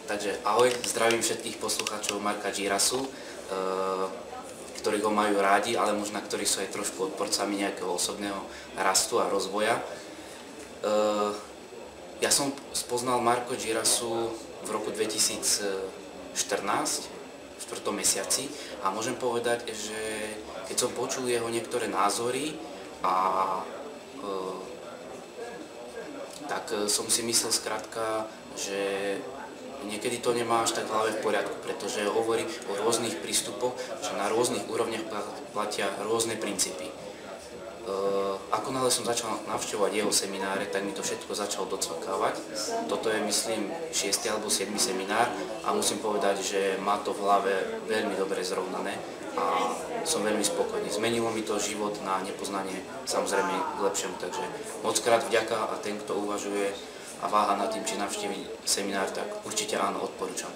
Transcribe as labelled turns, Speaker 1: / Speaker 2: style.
Speaker 1: Takže ahoj, zdravím všetkých poslucháčov Marka Girasu, ktorí ho majú rádi, ale možno ktorí sú aj trošku odporcami nejakého osobného rastu a rozvoja. Ja som spoznal Marka Girasu v roku 2014, v 4. mesiaci, a môžem povedať, že keď som počul jeho niektoré názory, tak som si myslel skrátka, že niekedy to nemá až tak v hlave v poriadku, pretože hovorí o rôznych prístupoch, že na rôznych úrovniach platia rôzne princípy. Ako náhle som začal navštevovať jeho semináre, tak mi to všetko začalo docvakávať. Toto je, myslím, 6. alebo 7. seminár a musím povedať, že má to v hlave veľmi dobre zrovnané a som veľmi spokojný. Zmenilo mi to život na nepoznanie, samozrejme k lepšiemu, takže mockrát vďaka, a ten, kto uvažuje a váha nad tým, či navštíviť seminár, tak určite áno, odporúčam.